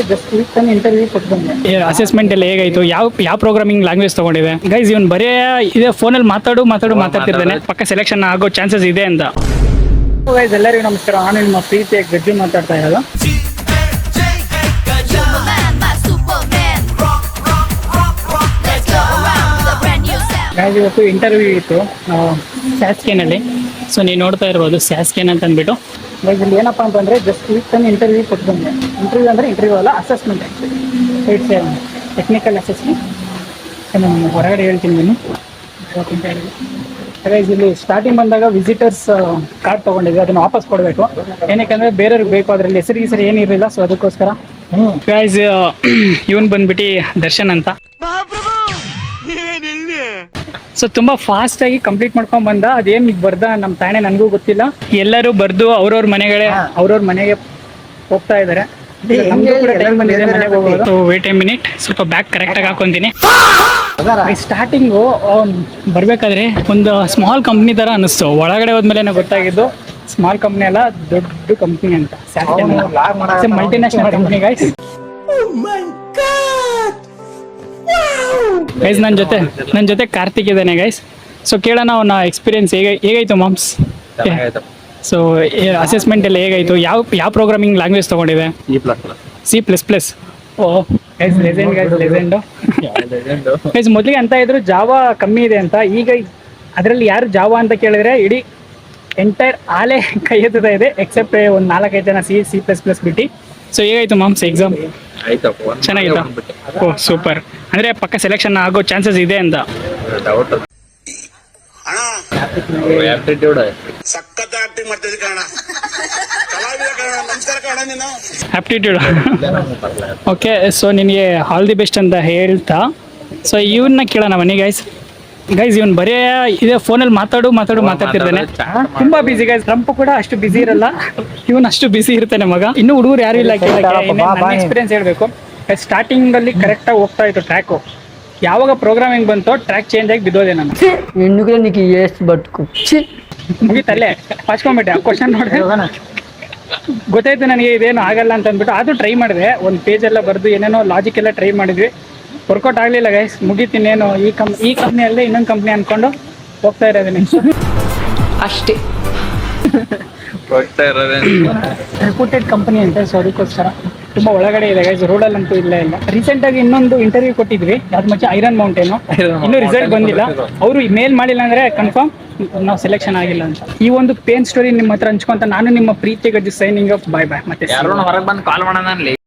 Just interview ಕೊಟ್ಟು ಬಂದೆ. Assessment ಎಲ್ಲ ಹೇಗಾಯ್ತು? ಯಾವ ಪ್ರೋಗ್ರಾಮಿಂಗ್ ಲ್ಯಾಂಗ್ವೇಜ್ ತಗೊಂಡಿದೆ? ಗೈಸ್ ಇವನ್ ಬರೇ ಇದೆ ಫೋನಲ್ಲಿ ಮಾತಾಡ್ತಿರ್ತಾನೆ, ಪಕ್ಕ ಸೆಲೆಕ್ಷನ್ ಆಗೋ ಚಾನ್ಸಸ್ ಇದೆ ಅಂತ. ಗೈಸ್ ಎಲ್ಲರಿಗೂ ನಮಸ್ಕಾರ, ನಾನು ನಿಮ್ಮ ಪ್ರೀತಿಯ ಗಜ್ಜು ಮಾತಾಡ್ತಾ ಇರೋದು. ಗೈಸ್ ಇವತ್ತು ಇಂಟರ್ವ್ಯೂ ಇತ್ತು ಸ್ಯಾಸ್ಕೇನಲ್ಲಿ. ಸೊ ನೀವು ನೋಡ್ತಾ ಇರ್ಬೋದು ಸ್ಯಾಸ್ಕೇನ್ ಅಂತ ಅಂದ್ಬಿಟ್ಟು. ಗೈಸ್ ಇಲ್ಲಿ ಏನಪ್ಪ ಅಂತಂದರೆ ಜಸ್ಟ್ ಇಂಟರ್ವ್ಯೂ ಕೊಟ್ಟು ಬಂದೆ. ಇಂಟರ್ವ್ಯೂ ಅಂದರೆ ಇಂಟರ್ವ್ಯೂ ಅಲ್ಲ, assessment actually. It's technical assessment. ನಾನು ಹೊರಗಡೆ ಹೇಳ್ತೀನಿ ನಾನು. ಗೈಸ್ ಇಲ್ಲಿ ಸ್ಟಾರ್ಟಿಂಗ್ ಬಂದಾಗ ವಿಸಿಟರ್ಸ್ ಕಾರ್ಡ್ ತೊಗೊಂಡಿದ್ವಿ, ಅದನ್ನು ವಾಪಸ್ ಕೊಡಬೇಕು. ಏನಕ್ಕೆ ಬೇರೆಯವ್ರಿಗೆ ಬೇಕು, ಅದರಲ್ಲಿ ಹೆಸರು ಏನಿರಲಿಲ್ಲ, ಸೊ ಅದಕ್ಕೋಸ್ಕರ. ಗೈಸ್ ಇವನ್ ಬಂದ್ಬಿಟ್ಟು ದರ್ಶನ್ ಅಂತ. ಸೊ ತುಂಬಾ ಫಾಸ್ಟ್ ಆಗಿ ಕಂಪ್ಲೀಟ್ ಮಾಡ್ಕೊಂಡ್ ಬಂದ. ಅದೇನ್ ಬರ್ದ ನಮ್ಮ ತಾಣೆ ನನಗೂ ಗೊತ್ತಿಲ್ಲ. ಎಲ್ಲರೂ ಬರ್ದು ಅವ್ರವ್ರ ಮನೆಗೆ ಹೋಗ್ತಾ ಇದಾರೆ. ನಮ್ದು ಕೂಡ ಟೈಮ್ ಬಂದಿದೆ ಮನೆಗೆ ಹೋಗೋದು. ಸೊ ವೇಟ್ ಎ ಮಿನಿಟ್, ಸ್ವಲ್ಪ ಬ್ಯಾಗ್ ಕರೆಕ್ಟ್ ಆಗಿ ಹಾಕೊಂತೀನಿ. ಸ್ಟಾರ್ಟಿಂಗು ಬರ್ಬೇಕಾದ್ರೆ ಒಂದು ಸ್ಮಾಲ್ ಕಂಪ್ನಿ ತರ ಅನಿಸ್ತು. ಒಳಗಡೆ ಹೋದ್ಮೇಲೆ ಗೊತ್ತಾಗಿದ್ದು ಸ್ಮಾಲ್ ಕಂಪ್ನಿ ಅಲ್ಲ, ದೊಡ್ಡ ಕಂಪ್ನಿ ಅಂತ. Multinational company guys. ಗೈಸ್ ನನ್ನ ಜೊತೆ ಕಾರ್ತಿಕ್ ಇದ್ದಾನೆ ಗೈಸ್. ಸೊ ಕೇಳೋಣ ಅವನ ಎಕ್ಸ್ಪೀರಿಯನ್ಸ್ ಹೇಗಾಯ್ತು ಮಾಮ್ಸ್. ಸೊ ಅಸೆಸ್ಮೆಂಟ್ ಎಲ್ಲ ಹೇಗಾಯ್ತು? ಯಾವ ಪ್ರೋಗ್ರಾಮಿಂಗ್ ಲ್ಯಾಂಗ್ವೇಜ್ ತಗೊಂಡಿದೆ? C++. ಓ ಗೈಸ್ ಲೆಜೆಂಡ್ ಗೈಸ್. ಮೊದಲಿಗೆ ಅಂತ ಇದ್ರು ಜಾವಾ ಕಮ್ಮಿ ಇದೆ ಅಂತ. ಈಗ ಅದರಲ್ಲಿ ಯಾರು ಜಾವಾ ಅಂತ ಕೇಳಿದ್ರೆ ಇಡೀ ಎಂಟೈರ್ ಆಲೆ ಕೈ ಎತ್ತುತ್ತಾ ಇದೆ, ಎಕ್ಸೆಪ್ಟ್ ಒಂದು 4-5 ಜನ C++ ಬಿಟ್ಟು. ಸೊ ಹೇಗಾಯ್ತು ಮಾಮ್ಸ್ ಎಕ್ಸಾಮ್? ಚೆನ್ನಾಗಿತ್ತು. ಓ ಸೂಪರ್. ಅಂದ್ರೆ ಪಕ್ಕ ಸೆಲೆಕ್ಷನ್ ಆಗೋ ಚಾನ್ಸಸ್ ಇದೆ ಅಂತ. ಆಪ್ಟಿಟ್ಯೂಡ್. ಓಕೆ, ಸೊ ನಿನಗೆ ಆಲ್ ದಿ ಬೆಸ್ಟ್ ಅಂತ ಹೇಳ್ತಾ, ಸೊ ಇವನ್ನ ಕೇಳೋಣ ಬನ್ನಿ ಗೈಸ್. ಇವನ್ ಬರೇ ಇದೆ ಫೋನಲ್ಲಿ ಮಾತಾಡ್ತಿರ್ತಾನೆ, ತುಂಬಾ ಬಿಸಿ ಗೈಸ್. ಟ್ರಂಪ್ ಕೂಡ ಅಷ್ಟು ಬಿಸಿ ಇರಲ್ಲ, ಇವನ್ ಅಷ್ಟು ಬಿಸಿ ಇರ್ತಾನೆ ಮಗ. ಇನ್ನು ಹುಡುಗರು ಯಾರು ಇಲ್ಲ ಕೇಳಕ್ಕೆ. ಎಕ್ಸ್ಪೀರಿಯನ್ಸ್ ಹೇಳ್ಬೇಕು. ಸ್ಟಾರ್ಟಿಂಗ್ ಅಲ್ಲಿ ಕರೆಕ್ಟ್ ಆಗಿ ಹೋಗ್ತಾ ಇತ್ತು ಟ್ರ್ಯಾಕು. ಯಾವಾಗ ಪ್ರೋಗ್ರಾಮಿಂಗ್ ಬಂತೋ ಟ್ರ್ಯಾಕ್ ಚೇಂಜ್ ಆಗಿ ಬಿದ್ದೋದೆ ನಾನು. ಮುಗಿತಲ್ಲೇ ಪಚ್ಕೊಂಡ್ಬಿಟ್ಟೆ. ಕ್ವಶನ್ ನೋಡಿದೆ, ಗೊತ್ತಾಯ್ತು ನನಗೆ ಇದೇನು ಆಗಲ್ಲ ಅಂತ ಅಂದ್ಬಿಟ್ಟು. ಅದು ಟ್ರೈ ಮಾಡಿದೆ, ಒಂದು ಪೇಜ್ ಎಲ್ಲ ಬರೆದು ಏನೇನೋ ಲಾಜಿಕ್ ಎಲ್ಲ ಟ್ರೈ ಮಾಡಿದ್ವಿ. ವರ್ಕೌಟ್ ಆಗಲಿಲ್ಲ ಗೈಸ್. ಮುಗಿತೀನೇನು ಈ ಕಂಪ್ನಿಯಲ್ಲೇ ಇನ್ನೊಂದು ಕಂಪ್ನಿ ಅನ್ಕೊಂಡು ಹೋಗ್ತಾ ಇರೋದೇನೆ ಅಷ್ಟೇ. ರೆಪ್ಯೂಟೆಡ್ ಕಂಪನಿ ಅಂತ, ಸೊ ಅದಕ್ಕೋಸ್ಕರ ತುಂಬ ಒಳಗಡೆ ಇದೆ ಗೈಸ್. ರೋಡಲ್ಲಂತೂ ಇಲ್ಲ. ರೀಸೆಂಟಾಗಿ ಇನ್ನೊಂದು ಇಂಟರ್ವ್ಯೂ ಕೊಟ್ಟಿದ್ವಿ, ಅದು ಮಚ್ಚ ಐರನ್ ಮೌಂಟೇನು. ಇನ್ನೂ ರಿಸಲ್ಟ್ ಬಂದಿಲ್ಲ. ಅವರು ಮೇಲ್ ಮಾಡಿಲ್ಲ ಅಂದರೆ ಕನ್ಫರ್ಮ್ ನಾವು ಸೆಲೆಕ್ಷನ್ ಆಗಿಲ್ಲ ಅಂತ. ಈ ಒಂದು ಪೇನ್ ಸ್ಟೋರಿ ನಿಮ್ಮ ಹತ್ರ ಹಂಚ್ಕೊಂತ ನಾನು ನಿಮ್ಮ ಪ್ರೀತಿ ಗಜ್ಜು ಸೈನಿಂಗ್ ಆಫ್. ಬಾಯ್. ಮತ್ತೆ ಹೊರಗೆ ಬಂದು ಕಾಲ್ ಮಾಡೋಣ.